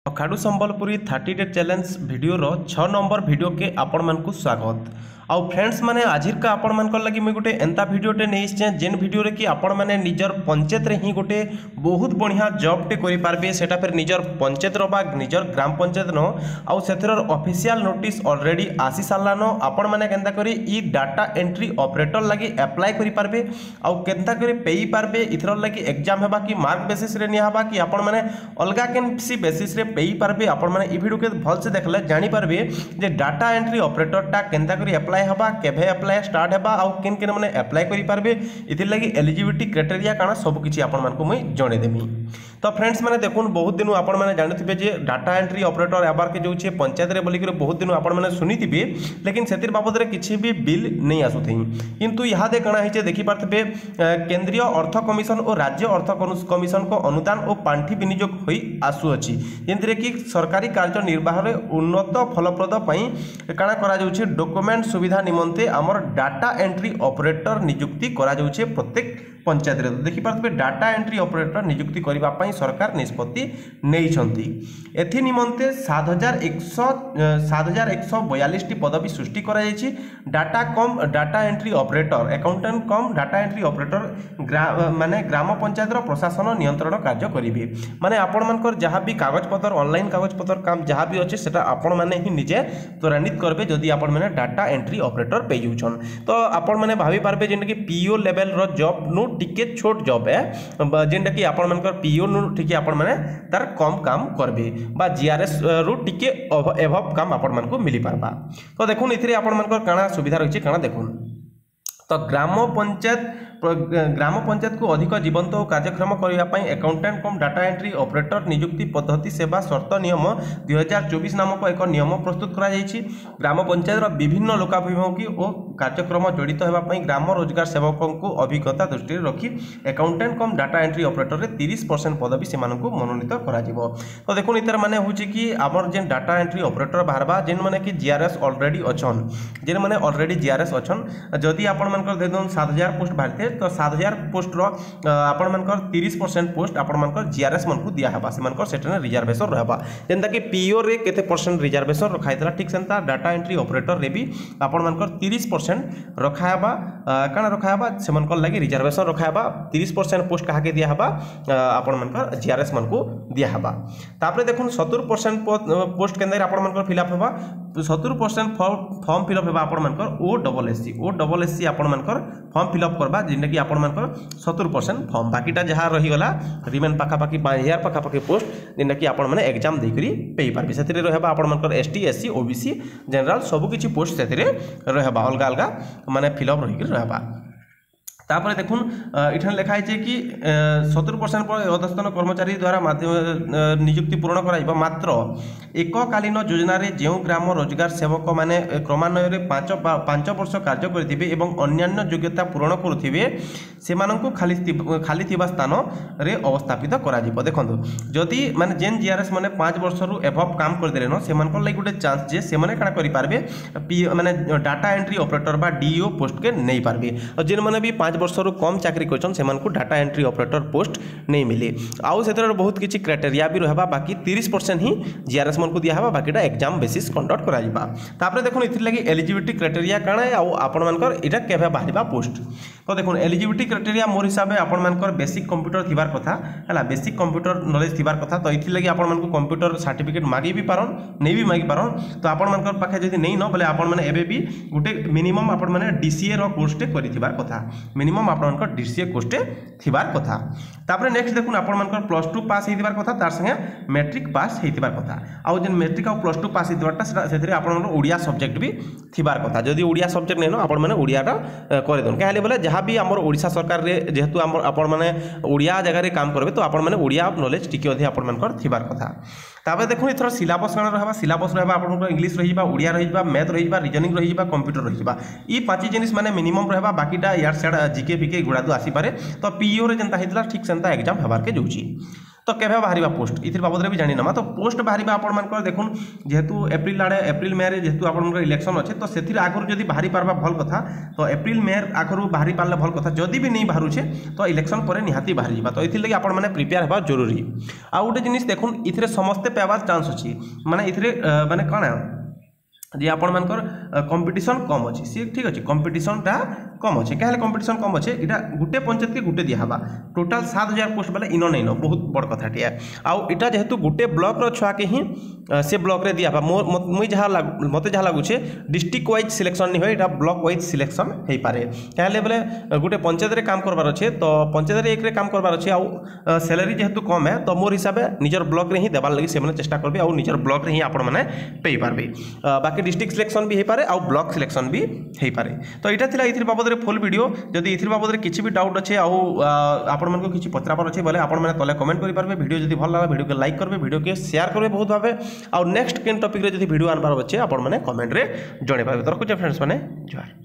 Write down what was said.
अखाड़ू Sambalpuri 30 day challenge video रो 6 number video के आपण मन को स्वागत। आउ फ्रेंड्स माने आजिर का आपण मन लगी मुझे गोटे एंता वीडियोटे नहीं जेन वीडियो रे कि आपण माने निजर पंचायत रे ही गोटे बहुत बढ़िया जॉब टे करि पारबे सेटा फिर निजर पंचायत रो बा निजर ग्राम पंचायत नो आउ सेथर ऑफिशियल नोटिस ऑलरेडी आसी सालानो आपण माने केनता करी ई डाटा एंट्री ऑपरेटर लगी अप्लाई करि पारबे आउ केनता करी पेई पारबे इथर लगी एग्जाम हेबा कि मार्क बेसिस रे निया हेबा कि आपण माने अलगा केनसी बेसिस रे पेई पारबे आपण माने ई वीडियो के भल से देखले जानि पारबे जे डाटा एंट्री ऑपरेटर टा केनता करी अप्लाई हबा केभे अप्लाई स्टार्ट हेबा आउ किन किन माने अप्लाई करि पारबे इथिर लगी एलिजिबिलिटी क्राइटेरिया काना सब किछि आपण मान को मैं जणे देमी। तो फ्रेंड्स माने देखुन बहुत दिन आपण माने जानिथिबे जे डाटा एंट्री ऑपरेटर एबार के जो छे पंचायत रे बोली के बहुत दिन आपण माने सुनिथिबे लेकिन सेतिर बाबद रे किछि भी बिल नहीं आसुथि किंतु यहा दे कणा हिचे देखि पारथबे केंद्रीय अर्थ कमिशन और राज्य अर्थ कमिशन को अनुदान और पांठी विनियोग होई आसु अछि जेंतरे कि सरकारी कार्य निर्वाह रे उन्नत फलप्रद पई काना करा जाउछे डॉक्यूमेंट सुविधा निमंते हमर डाटा एंट्री ऑपरेटर नियुक्ति करा जाउछे प्रत्येक पंचायत रे देखि पारथबे डाटा एंट्री ऑपरेटर नियुक्ति करबा पई सरकार निष्पत्ति नै छंती एथि निमंते 7142 टी पदवी सृष्टि करा जायछि data entry operator accountant cum data entry operator माने ग्राम पंचायत रो प्रशासन नियंत्रण कार्य करिवे माने आपण मानकर जहां भी कागज पत्र ऑनलाइन कागज पत्र काम जहां भी अछि सेटा आपण माने ही निजे त्वरान्वित करबे जदि आपण माने डाटा एंट्री ऑपरेटर पे यूछन तो आपण माने भाबी पारबे जेन कि पीओ लेवल रो जॉब नु टिके छोट जॉब है जेंटा कि आपण मानकर पीओ नु टिके आपण माने तार कम काम करबे बा जीआरएस रु टिके एभव काम आपण मान को मिली पारबा। तो देखुन इथिरे आपण मानकर काना सुविधा रहिछि काना देखुन तो ग्राम पंचायत को अधिक जीवंत और कार्यक्षम करने accountant cum data entry operator नियुक्ति पद्धति सेवा शर्त नियम 2024 नामक एक नियम प्रस्तुत करा जायछि। ग्राम पंचायत विभिन्न लोकाभिमुखी और कार्यक्रम जड़ित होगापी ग्राम रोजगार सेवकों को अभिज्ञता दृष्टि रखी accountant cum data entry operator 30% पदवी से मनोनीत करा जिवो। तो देखो इतर माने होछि कि आमर जेन डाटा एंट्री ऑपरेटर बाहरबा जेन माने कि जीआरएस ऑलरेडी अछन जेन माने ऑलरेडी जीआरएस अछन जदि आपण मानकर देदन 7000 पोस्ट बाहरते तो 7000 पोस्ट रो आपण मानकर 30% पोस्ट आपण मानकर जीआरएस मन को दिया हबा से मानकर सेटने रिजर्वेशन रहबा जेंता कि पीओ रे केते परसेंट रिजर्वेशन रखाइतला ठीक सेंता डाटा एंट्री ऑपरेटर रे भी आपण मानकर 30% रखायबा काना रखायबा से मानकर लागि रिजर्वेशन रखायबा 30% पोस्ट कहा के दिया हबा आपण मानकर जीआरएस मन को दिया हबा। तापरे देखुन 70% पोस्ट के अंदर आपण मानकर फिलअप होबा 70% फॉर्म फिलअप होबा आपण मानकर ओ डबल एससी आपण मानकर फॉर्म फिलअप करबा जेंटा कि आपण मानकर 70% फॉर्म बाकीटा जहाँ रहीगला रिमेन पाखापाखि 5000 पाखापाखि पोस्ट जेंटा कि आपण माने एग्जाम देकरी पेई पारबे सेतिरे रहबा आपण मानकर एसटी एससी ओबीसी जनरल सब किछि पोस्ट सेतिरे रहबा अलगा अलगा माने फिलअप रही रहबा। तापर देखुन इठान लिखा है कि 70% पर अधस्तन कर्मचारी द्वारा माध्यम नियुक्ति पूर्ण कराइबा मात्र एककालीन योजना रे जेउ ग्राम रोजगार सेवक माने क्रमान्वय रे 5 वर्ष कार्य करथिबे एवं अन्यान्य योग्यता पूर्ण करुथिबे सेमानंकु खाली थिबा स्थान रे अवस्थापित करा जिवो। देखंतु जदि माने जेन जीआरएस माने 5 वर्ष रु एभव काम कर देले न सेमानक लागि गुटे चांस जे सेमाने काना करि पारबे माने डाटा एंट्री ऑपरेटर बा डीओ पोस्ट के नै पारबे और जेन माने भी 5 वर्ष रु कम चाकरी करछन सेमान को डाटा एंट्री ऑपरेटर पोस्ट नहीं मिले आउ सेतर बहुत किछि क्राइटेरिया भी रहबा बाकी 30% ही जीआरएस मन को दिया हबा बाकीटा एग्जाम बेसिस कंडक्ट करा जिबा। तापर देखुन इथिर लागि एलिजिबिलिटी क्राइटेरिया काना आउ आपण मानकर इटा केबे बाहरिबा पोस्ट तो देखुन एलिजिबिलिटी क्राइटेरिया मोर हिसाब आपण मानकर बेसिक कंप्यूटर थिबार कथा हला बेसिक कंप्यूटर नॉलेज थिबार कथा तो इथिर लागि आपण मानको कंप्यूटर सर्टिफिकेट मागी भी पारन नै भी मागी पारन तो आपण मानकर पाखे जदि नै न बोले आपण माने एबे भी गुटे मिनिमम आपण माने डीसीए रो कोर्स टे करि थिबार कथा मिनिमम आपनकर डीसीए कोर्स थिबार कथा। तापर नेक्स्ट देखुन आपण मानकर +2 पास हेतिबार कथा तार संगे मैट्रिक पास हेतिबार कथा आउ जेन मैट्रिक आ +2 पास हेतिबारटा सेथरे आपण ओडिया सब्जेक्ट भी थिबार कथा जदि ओडिया सब्जेक्ट नेनो आपण माने ओडियाटा करे दोन काहे बोले जहां भी हमर ओडिसा सरकार रे जेहेतु हमर आपण माने ओडिया जगह रे काम करबे तो आपण माने ओडिया नॉलेज टिके अधि आपण मानकर थिबार कथा। तापर देखुन इथर सिलेबस काना रहबा सिलेबस रहबा आपण इंग्लिश रहिबा ओडिया रहिबा मैथ रहिबा रीजनिंग रहिबा कंप्यूटर रहिबा ई पांच जिनिस माने मिनिमम रहबा बाकीटा यार सेड जीके फीके गुडा तो आसी पारे तो पीओ रे जनता हितला ठीक सेंता एग्जाम हबार के जोची। तो केभे बाहरिबा पोस्ट इथिर बाबद भी जानि नमा। तो पोस्ट बाहरिबा आपण मानकर देखुन जेहेतु एप्रिल आड़े एप्रिल मे रे जेहेतु आपण इलेक्शन अच्छे तो से आगुरी जदि बाहरी पार्बा भल कथा तो एप्रिल मे आगुरी बाहरी पार्ले भल कथा जदि भी नहीं बाहरुचे तो इलेक्शन पर निहाती बाहरी जावा। तो इथिर लगी आपण माने प्रिपेयर हेबा जरूरी। आ गोटे जिनिस देखुन इथिरे समस्ते पाइबार चांस अछि माने इथिरे माने काना जे आपण मानकर कंपटीशन कम अच्छी सी ठीक अच्छे कंपटीशनटा कम अच्छे क्या कंपटीशन कम अच्छे इटा गुटे पंचायत के गुटे दिहबा टोटाल 7000 पोस्ट बेले इन नहीं न बहुत बड़ कथाटिया आउ इटा जेहेतु गुटे ब्लॉक रो छुआ के ही से ब्लॉक रे दिहबा मुई जहाँ मते जहाँ लगुचे डिस्ट्रिक्ट वाइज सिलेक्शन नहीं होय इटा ब्लॉक वाइज सिलेक्शन हेई पारे क्या बेले गुटे पंचायत रे काम करबार अच्छे तो पंचायत रे एक रे काम करबार अच्छे आउ सैलरी जेहेतु कम है तो मोर हिसाब से निजर ब्लॉक रे ही देबार लगी से माने चेष्टा करबे आउ निजर ब्लॉक रे ही आपण माने पेई पारबे बाकी डिस्ट्रिक्ट सिलेक्शन भी हेपारे आउ ब्लॉक सिलेक्शन भी हेपारे। तो यहाँ थिला इथिर बाबद रे फुल वीडियो जदि इथिर बाबद रे किछि भी डाउट अच्छे आउ आपण मन को किछि पचरापर अच्छे बोले आपण माने तले कमेंट करि पारबे वीडियो जदि भल लागे वीडियो के लाइक करबे वीडियो के शेयर करबे बहुत भाबे आउ नेक्स्ट केन टॉपिक रे जदि वीडियो आनबार अच्छे आपण माने कमेंट रे जणे पाबे। तो रखुचे फ्रेंड्स माने जोहार।